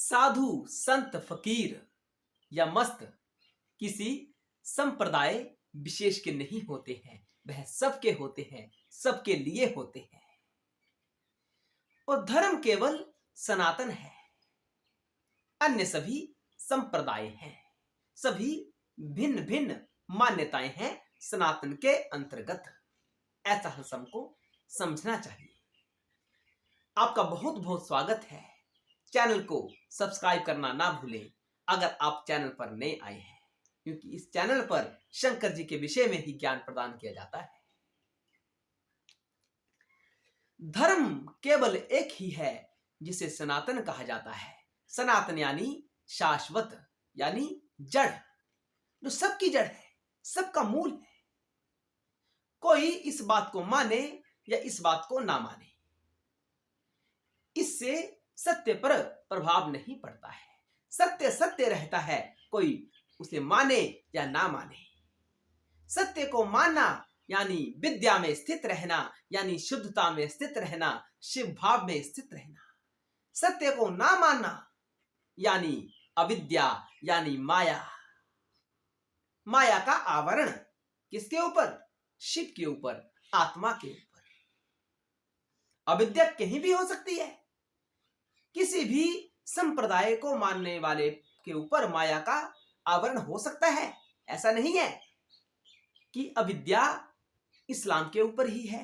साधु संत फकीर या मस्त किसी संप्रदाय विशेष के नहीं होते हैं। वह सबके होते हैं, सबके लिए होते हैं। और धर्म केवल सनातन है, अन्य सभी संप्रदाय हैं। सभी भिन्न भिन्न मान्यताएं हैं सनातन के अंतर्गत। ऐसा हमको समझना चाहिए। आपका बहुत बहुत स्वागत है। चैनल को सब्सक्राइब करना ना भूलें अगर आप चैनल पर नए आए हैं, क्योंकि इस चैनल पर शंकर जी के विषय में ही ज्ञान प्रदान किया जाता है। धर्म केवल एक ही है जिसे सनातन कहा जाता है। सनातन यानी शाश्वत, यानी जड़, जो सबकी जड़ है, सबका मूल है। कोई इस बात को माने या इस बात को ना माने, इससे सत्य पर प्रभाव नहीं पड़ता है। सत्य सत्य रहता है, कोई उसे माने या ना माने। सत्य को मानना यानी विद्या में स्थित रहना, यानी शुद्धता में स्थित रहना, शिव भाव में स्थित रहना। सत्य को ना मानना यानी अविद्या, यानी माया। माया का आवरण किसके ऊपर? शिव के ऊपर, आत्मा के ऊपर। अविद्या कहीं भी हो सकती है। किसी भी संप्रदाय को मानने वाले के ऊपर माया का आवरण हो सकता है। ऐसा नहीं है कि अविद्या इस्लाम के ऊपर ही है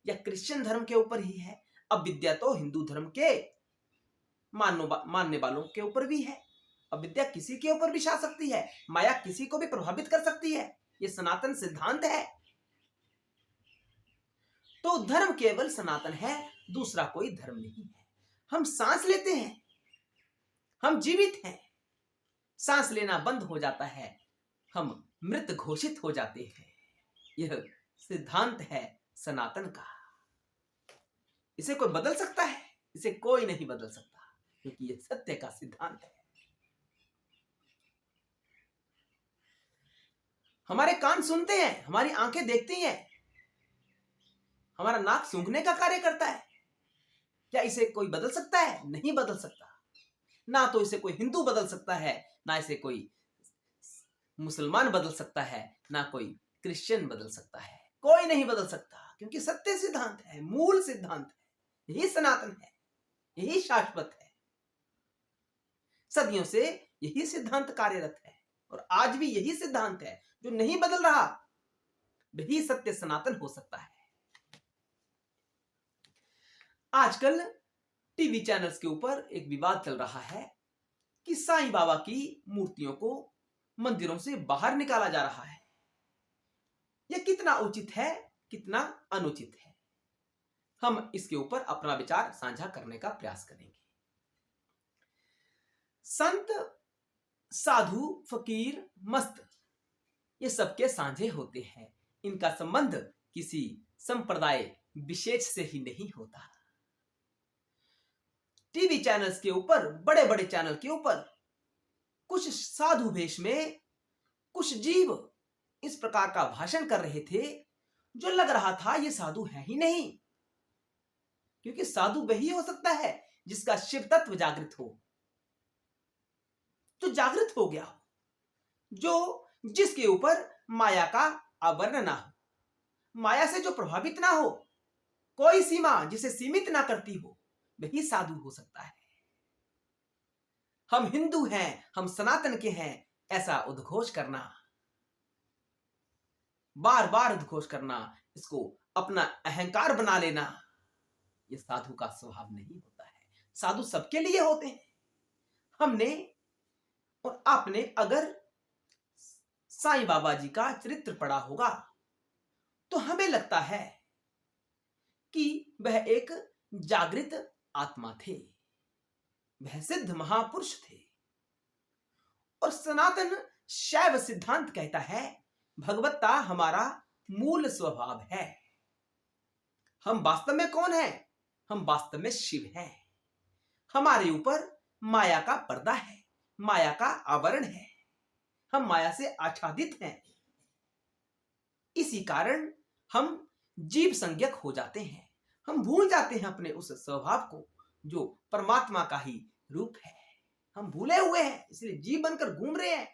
या क्रिश्चियन धर्म के ऊपर ही है। अविद्या तो हिंदू धर्म के मानने वालों के ऊपर भी है। अविद्या किसी के ऊपर भी छा सकती है। माया किसी को भी प्रभावित कर सकती है। यह सनातन सिद्धांत है। तो धर्म केवल सनातन है, दूसरा कोई धर्म नहीं है। हम सांस लेते हैं, हम जीवित हैं। सांस लेना बंद हो जाता है, हम मृत घोषित हो जाते हैं। यह सिद्धांत है सनातन का। इसे कोई बदल सकता है? इसे कोई नहीं बदल सकता, क्योंकि यह सत्य का सिद्धांत है। हमारे कान सुनते हैं, हमारी आंखें देखती हैं, हमारा नाक सूंघने का कार्य करता है। क्या इसे कोई बदल सकता है? नहीं बदल सकता। ना तो इसे कोई हिंदू बदल सकता है, ना इसे कोई मुसलमान बदल सकता है, ना कोई क्रिश्चियन बदल सकता है। कोई नहीं बदल सकता, क्योंकि सत्य सिद्धांत है, मूल सिद्धांत है। यही सनातन है, यही शाश्वत है। सदियों से यही सिद्धांत कार्यरत है और आज भी यही सिद्धांत है जो नहीं बदल रहा। वही सत्य सनातन हो सकता है। आजकल टीवी चैनल्स के ऊपर एक विवाद चल रहा है कि साईं बाबा की मूर्तियों को मंदिरों से बाहर निकाला जा रहा है। यह कितना उचित है, कितना अनुचित है, हम इसके ऊपर अपना विचार साझा करने का प्रयास करेंगे। संत, साधु, फकीर, मस्त, ये सबके साझे होते हैं। इनका संबंध किसी संप्रदाय विशेष से ही नहीं होता। टीवी चैनल्स के ऊपर, बड़े बड़े चैनल के ऊपर कुछ साधु वेश में कुछ जीव इस प्रकार का भाषण कर रहे थे जो लग रहा था ये साधु है ही नहीं। क्योंकि साधु वही हो सकता है जिसका शिव तत्व जागृत हो, जो जागृत हो गया हो, जो जिसके ऊपर माया का आवरण ना हो, माया से जो प्रभावित ना हो, कोई सीमा जिसे सीमित ना करती हो, वही साधु हो सकता है। हम हिंदू हैं, हम सनातन के हैं, ऐसा उद्घोष करना, बार बार उद्घोष करना, इसको अपना अहंकार बना लेना, यह साधु का स्वभाव नहीं होता है। साधु सबके लिए होते हैं। हमने और आपने अगर साईं बाबा जी का चरित्र पढ़ा होगा तो हमें लगता है कि वह एक जागृत आत्मा थे, वह सिद्ध महापुरुष थे। और सनातन शैव सिद्धांत कहता है भगवत्ता हमारा मूल स्वभाव है। हम वास्तव में कौन हैं? हम वास्तव में शिव हैं। हमारे ऊपर माया का पर्दा है, माया का आवरण है, हम माया से आच्छादित हैं। इसी कारण हम जीव संज्ञक हो जाते हैं। हम भूल जाते हैं अपने उस स्वभाव को जो परमात्मा का ही रूप है। हम भूले हुए हैं, इसलिए जीव बनकर घूम रहे हैं।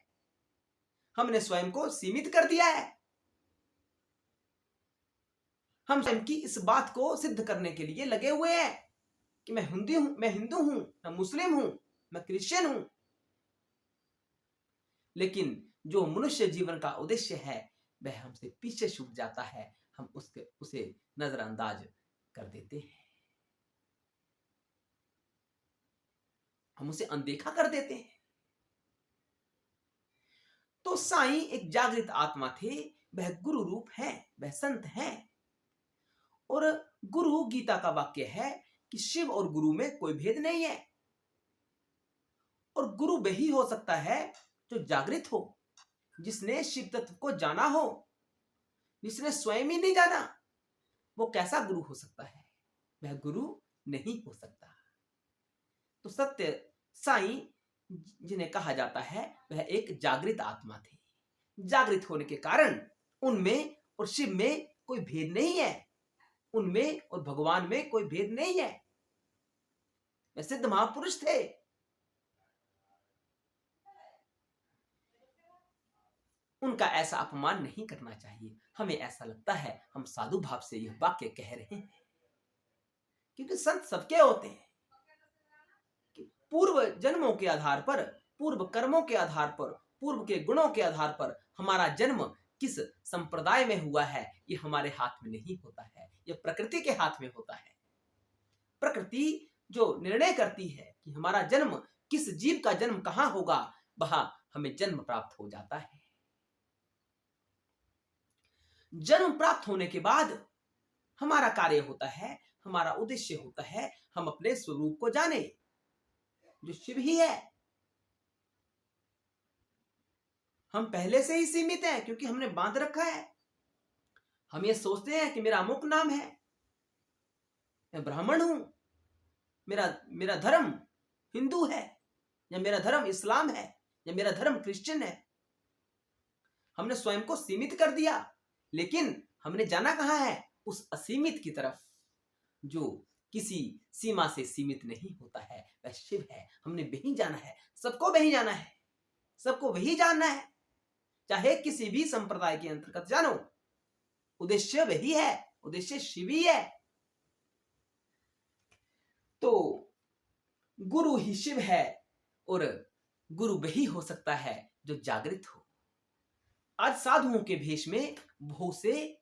हमने स्वयं को सीमित कर दिया है। हम स्वयं की इस बात को सिद्ध करने के लिए लगे हुए हैं कि मैं हिंदू हूं, मैं मुस्लिम हूं, मैं क्रिश्चियन हूं। लेकिन जो मनुष्य जीवन का उद्देश्य है वह हमसे पीछे छूट जाता है। हम उसे नजरअंदाज कर देते हैं, हम उसे अनदेखा कर देते हैं। तो साईं एक जागृत आत्मा थे, वह गुरु रूप है, वह संत है। और गुरु गीता का वाक्य है कि शिव और गुरु में कोई भेद नहीं है। और गुरु वही हो सकता है जो जागृत हो, जिसने शिव तत्व को जाना हो। जिसने स्वयं ही नहीं जाना, वो कैसा गुरु हो सकता है? वह गुरु नहीं हो सकता। तो सत्य साईं जिन्हें कहा जाता है वह एक जागृत आत्मा थे। जागृत होने के कारण उनमें और शिव में कोई भेद नहीं है, उनमें और भगवान में कोई भेद नहीं है। वे सिद्ध महापुरुष थे। उनका ऐसा अपमान नहीं करना चाहिए। हमें ऐसा लगता है हम साधु भाव से यह वाक्य कह रहे हैं, क्योंकि संत सबके होते हैं। पूर्व जन्मों के आधार पर, पूर्व कर्मों के आधार पर, पूर्व के गुणों के आधार पर हमारा जन्म किस संप्रदाय में हुआ है ये हमारे हाथ में नहीं होता है, यह प्रकृति के हाथ में होता है। प्रकृति जो निर्णय करती है कि हमारा जन्म किस जीव का जन्म कहां होगा, वहां हमें जन्म प्राप्त हो जाता है। जन्म प्राप्त होने के बाद हमारा कार्य होता है, हमारा उद्देश्य होता है हम अपने स्वरूप को जाने, जो शिव ही है। हम पहले से ही सीमित हैं क्योंकि हमने बांध रखा है। हम ये सोचते हैं कि मेरा अमुक नाम है, मैं ब्राह्मण हूं, मेरा धर्म हिंदू है, या मेरा धर्म इस्लाम है, या मेरा धर्म क्रिश्चियन है। हमने स्वयं को सीमित कर दिया, लेकिन हमने जाना कहां है? उस असीमित की तरफ, जो किसी सीमा से सीमित नहीं होता है, वह शिव है। हमने वही जाना है, सबको वही जाना है, सबको वही जानना है, चाहे किसी भी संप्रदाय के अंतर्गत जानो, उद्देश्य वही है, उद्देश्य शिव ही है। तो गुरु ही शिव है, और गुरु वही हो सकता है जो जागृत हो। आज साधुओं के भेष में बहुत से